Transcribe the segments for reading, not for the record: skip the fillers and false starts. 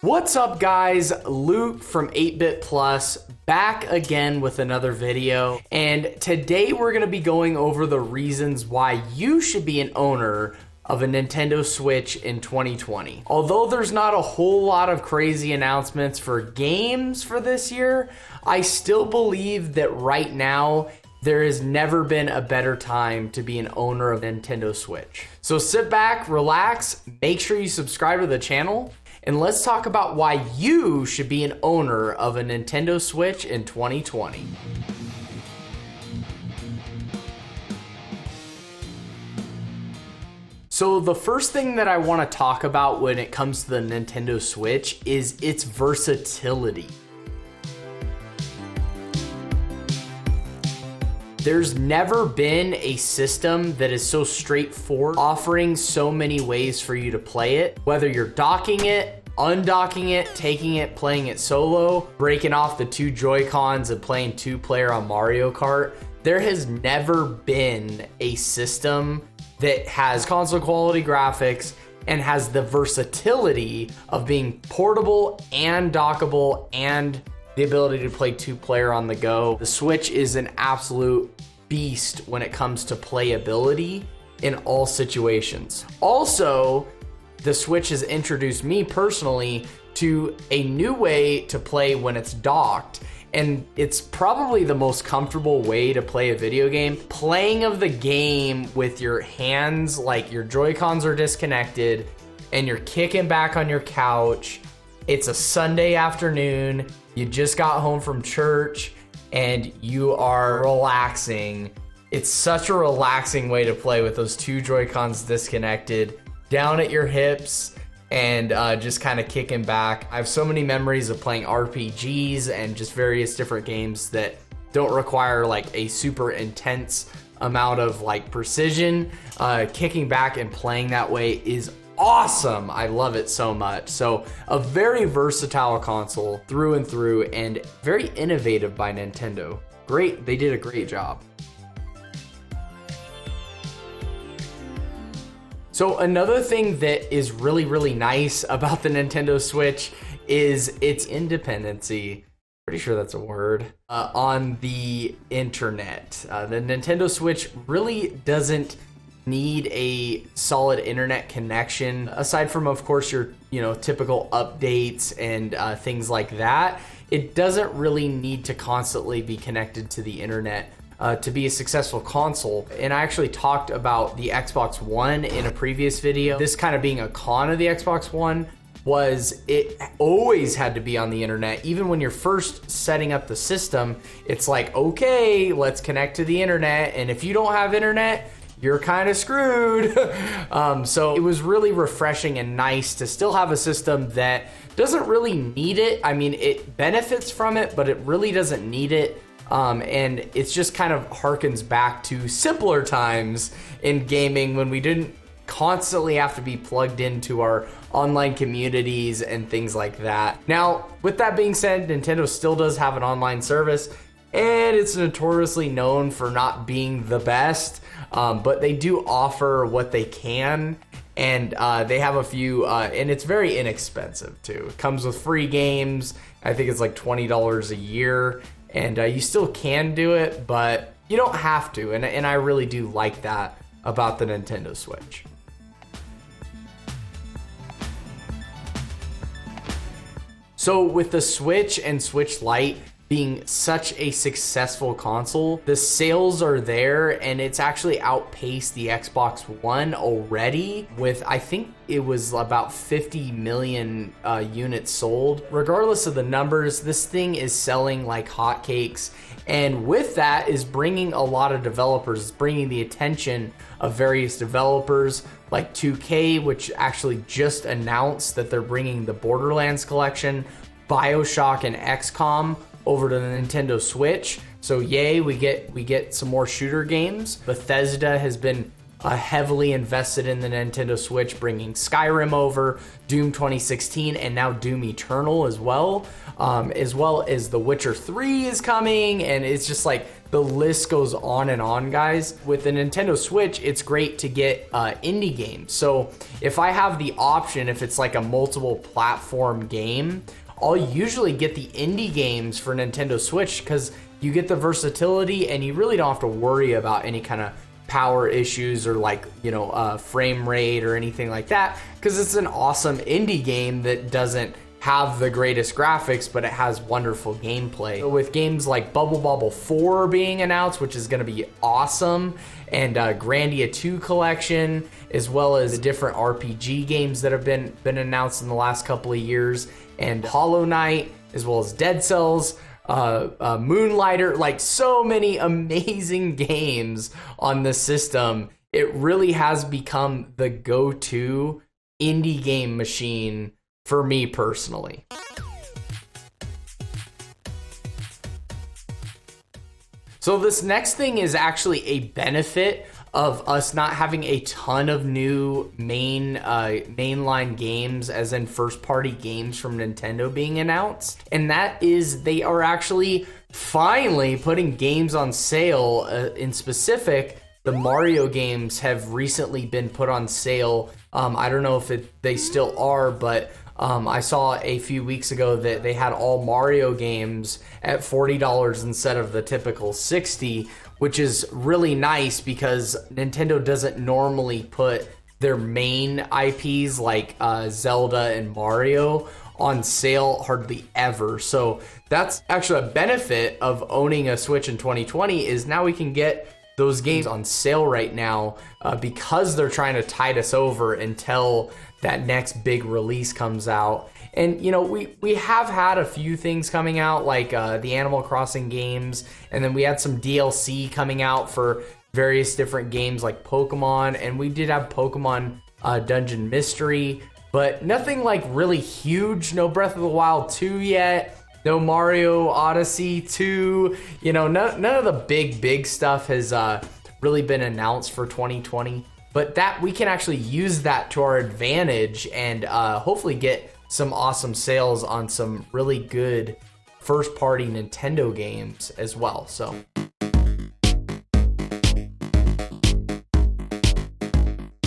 What's up guys, Luke from 8-Bit Plus back again with another video, and today we're going to be going over the reasons why you should be an owner of a Nintendo Switch in 2020. Although there's not a whole lot of crazy announcements for games for this year, I still believe that right now there has never been a better time to be an owner of a Nintendo Switch. So sit back, relax, make sure you subscribe to the channel, and let's talk about why you should be an owner of a Nintendo Switch in 2020. So the first thing that I want to talk about when it comes to the Nintendo Switch is its versatility. There's never been a system that is so straightforward, offering so many ways for you to play it. Whether you're docking it, undocking it, taking it, playing it solo, breaking off the two Joy-Cons and playing two-player on Mario Kart, there has never been a system that has console quality graphics and has the versatility of being portable and dockable and the ability to play two-player on the go. The Switch is an absolute beast when it comes to playability in all situations. Also, the Switch has introduced me personally to a new way to play when it's docked, and it's probably the most comfortable way to play a video game. Playing of the game with your hands, like your Joy-Cons are disconnected, and you're kicking back on your couch. It's a Sunday afternoon. You just got home from church and you are relaxing. It's such a relaxing way to play with those two Joy-Cons disconnected, down at your hips, and just kind of kicking back. I have so many memories of playing RPGs and just various different games that don't require like a super intense amount of like precision. Kicking back and playing that way is awesome. I love it so much. So a very versatile console through and through, and very innovative by Nintendo. Great, they did a great job. So another thing that is really nice about the Nintendo Switch is its independency. Pretty sure that's a word. On the internet. The Nintendo Switch really doesn't need a solid internet connection, aside from of course your typical updates and things like that. It doesn't really need to constantly be connected to the internet to be a successful console. And I actually talked about the Xbox One in a previous video. This kind of being a con of the Xbox One was it always had to be on the internet. Even when you're first setting up the system, it's like, okay, let's connect to the internet, and if you don't have internet, you're kind of screwed. So it was really refreshing and nice to still have a system that doesn't really need it. I mean, it benefits from it, but it really doesn't need it. And it's just kind of harkens back to simpler times in gaming when we didn't constantly have to be plugged into our online communities and things like that. Now, with that being said, Nintendo still does have an online service, and it's notoriously known for not being the best. But they do offer what they can, and they have a few, and it's very inexpensive too. It comes with free games. I think it's like $20 a year, and you still can do it, but you don't have to, and I really do like that about the Nintendo Switch. So with the Switch and Switch Lite being such a successful console, the sales are there, and it's actually outpaced the Xbox One already with, I think it was about 50 million units sold. Regardless of the numbers, this thing is selling like hotcakes, and with that is bringing a lot of developers. It's bringing the attention of various developers like 2K, which actually just announced that they're bringing the Borderlands collection, BioShock, and XCOM over to the Nintendo Switch. So yay, we get some more shooter games. Bethesda has been heavily invested in the Nintendo Switch, bringing Skyrim over, Doom 2016, and now Doom Eternal as well as The Witcher 3 is coming, and it's just like The list goes on and on, guys. With the Nintendo Switch, it's great to get indie games. So if I have the option, if it's like a multiple platform game, I'll usually get the indie games for Nintendo Switch because you get the versatility and you really don't have to worry about any kind of power issues or like, you know, frame rate or anything like that, because it's an awesome indie game that doesn't have the greatest graphics, but it has wonderful gameplay. So with games like Bubble Bobble 4 being announced, which is going to be awesome, and Grandia 2 collection, as well as the different RPG games that have been announced in the last couple of years, and Hollow Knight, as well as Dead Cells, Moonlighter, like so many amazing games on the system. It really has become the go-to indie game machine for me personally. So this next thing is actually a benefit of us not having a ton of new mainline games, as in first party games from Nintendo being announced. And that is, they are actually finally putting games on sale. In specific, the Mario games have recently been put on sale. I don't know if they still are, but I saw a few weeks ago that they had all Mario games at $40 instead of the typical $60, which is really nice because Nintendo doesn't normally put their main IPs like Zelda and Mario on sale hardly ever. So that's actually a benefit of owning a Switch in 2020, is now we can get those games on sale right now because they're trying to tide us over until that next big release comes out. And you know, we have had a few things coming out, like the Animal Crossing games, and then we had some DLC coming out for various different games like Pokemon, and we did have Pokemon Dungeon Mystery, but nothing like really huge. No Breath of the Wild 2 yet, no Mario Odyssey 2, you know, none of the big stuff has really been announced for 2020. But that we can actually use that to our advantage and hopefully get some awesome sales on some really good first party Nintendo games as well. So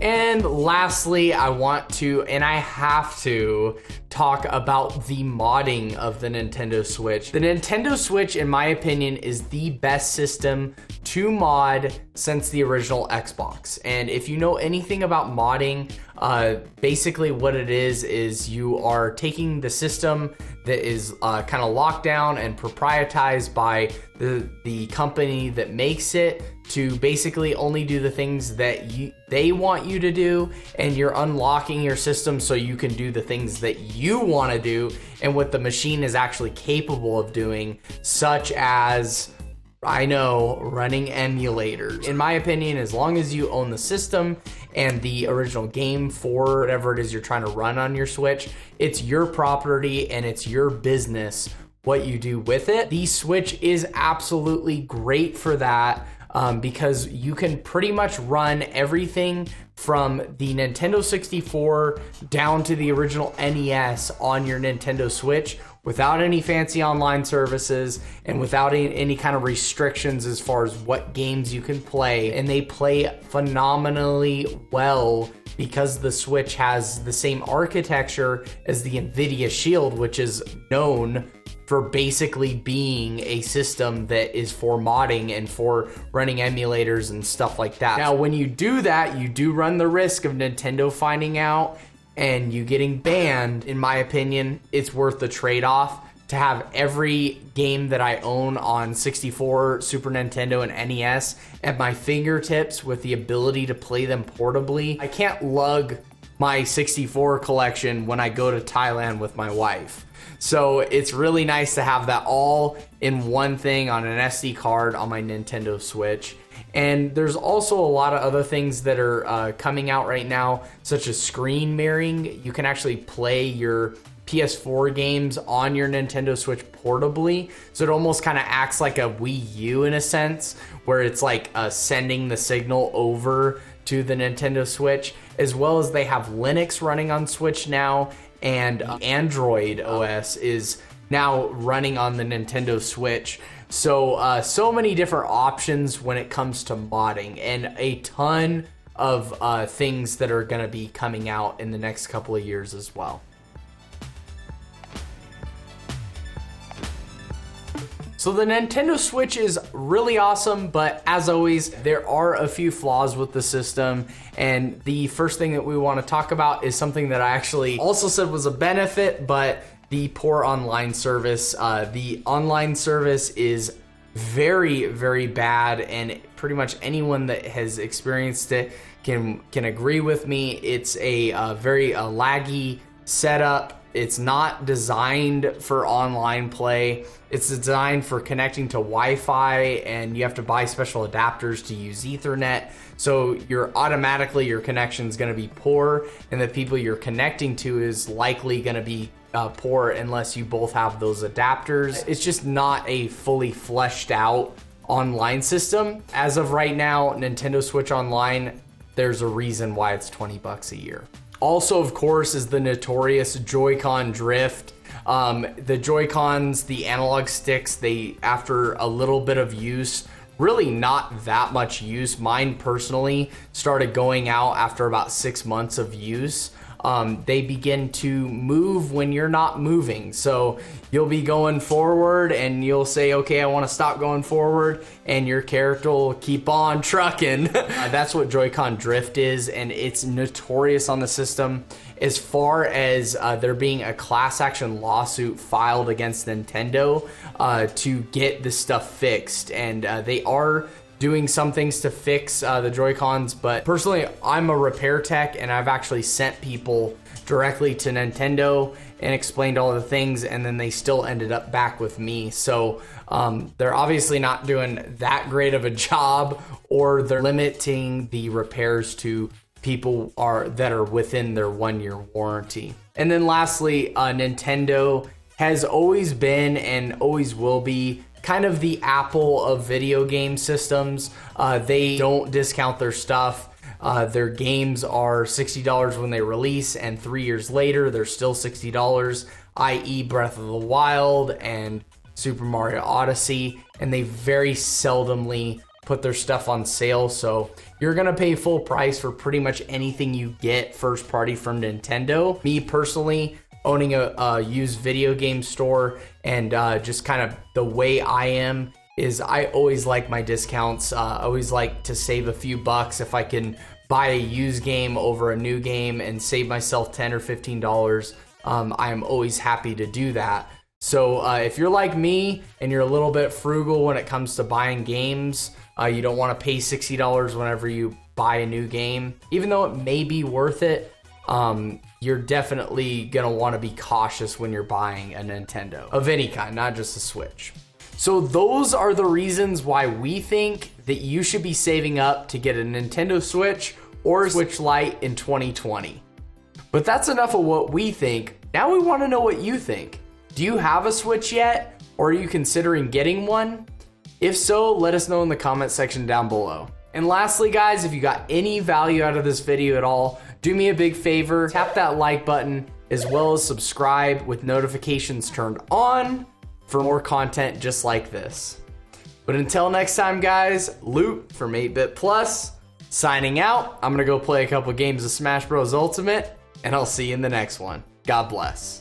and lastly, I want to, and I have to, talk about the modding of the Nintendo Switch. The Nintendo Switch, in my opinion, is the best system to mod since the original Xbox. And if you know anything about modding, basically what it is you are taking the system that is kind of locked down and proprietized by the company that makes it to basically only do the things that they want you to do, and you're unlocking your system so you can do the things that you want to do and what the machine is actually capable of doing, such as, I know, running emulators. In my opinion, as long as you own the system and the original game for whatever it is you're trying to run on your Switch, it's your property and it's your business what you do with it. The Switch is absolutely great for that. Because you can pretty much run everything from the Nintendo 64 down to the original NES on your Nintendo Switch without any fancy online services and without any kind of restrictions as far as what games you can play. And they play phenomenally well because the Switch has the same architecture as the NVIDIA Shield, which is known for basically being a system that is for modding and for running emulators and stuff like that. Now, when you do that, you do run the risk of Nintendo finding out and you getting banned. In my opinion, it's worth the trade-off to have every game that I own on 64, Super Nintendo, and NES at my fingertips with the ability to play them portably. I can't lug my 64 collection when I go to Thailand with my wife. So it's really nice to have that all in one thing on an SD card on my Nintendo Switch. And there's also a lot of other things that are coming out right now, such as screen mirroring. You can actually play your PS4 games on your Nintendo Switch portably. So it almost kind of acts like a Wii U in a sense, where it's like sending the signal over to the Nintendo Switch, as well as they have Linux running on Switch now, and Android OS is now running on the Nintendo Switch, So, so many different options when it comes to modding, and a ton of things that are going to be coming out in the next couple of years as well. So the Nintendo Switch is really awesome, but as always, there are a few flaws with the system. And the first thing that we want to talk about is something that I actually also said was a benefit, but the poor online service. The online service is very, very bad, and pretty much anyone that has experienced it can agree with me. It's a very laggy setup. It's not designed for online play. It's designed for connecting to Wi-Fi, and you have to buy special adapters to use Ethernet. So your connection is going to be poor, and the people you're connecting to is likely going to be poor unless you both have those adapters. It's just not a fully fleshed out online system. As of right now, Nintendo Switch Online, there's a reason why it's $20 a year. Also, of course, is the notorious Joy-Con drift. The Joy-Cons, the analog sticks, they, after a little bit of use, really not that much use. Mine personally started going out after about 6 months of use. They begin to move when you're not moving. So you'll be going forward and you'll say, okay, I want to stop going forward, and your character will keep on trucking. That's what Joy-Con drift is, and it's notorious on the system. As far as there being a class action lawsuit filed against Nintendo to get this stuff fixed, and they are doing some things to fix the Joy-Cons, but personally, I'm a repair tech, and I've actually sent people directly to Nintendo and explained all the things, and then they still ended up back with me. So they're obviously not doing that great of a job, or they're limiting the repairs to people that are within their 1-year warranty. And then lastly, Nintendo has always been and always will be kind of the Apple of video game systems. They don't discount their stuff. Their games are $60 when they release, and 3 years later, they're still $60, i.e. Breath of the Wild and Super Mario Odyssey, and they very seldomly put their stuff on sale. So you're gonna pay full price for pretty much anything you get first party from Nintendo. Me personally, owning a used video game store, and just kind of the way I am is I always like my discounts. I always like to save a few bucks if I can buy a used game over a new game and save myself $10 or $15. I'm always happy to do that. So if you're like me and you're a little bit frugal when it comes to buying games, you don't want to pay $60 whenever you buy a new game, even though it may be worth it. You're definitely gonna want to be cautious when you're buying a Nintendo of any kind, not just a Switch. So those are the reasons why we think that you should be saving up to get a Nintendo Switch or a Switch Lite in 2020. But that's enough of what we think. Now we want to know what you think. Do you have a Switch yet, or are you considering getting one? If so, let us know in the comment section down below. And lastly, guys, if you got any value out of this video at all, do me a big favor, tap that like button, as well as subscribe with notifications turned on for more content just like this. But until next time, guys, Luke from 8-Bit Plus, signing out. I'm gonna go play a couple games of Smash Bros. Ultimate, and I'll see you in the next one. God bless.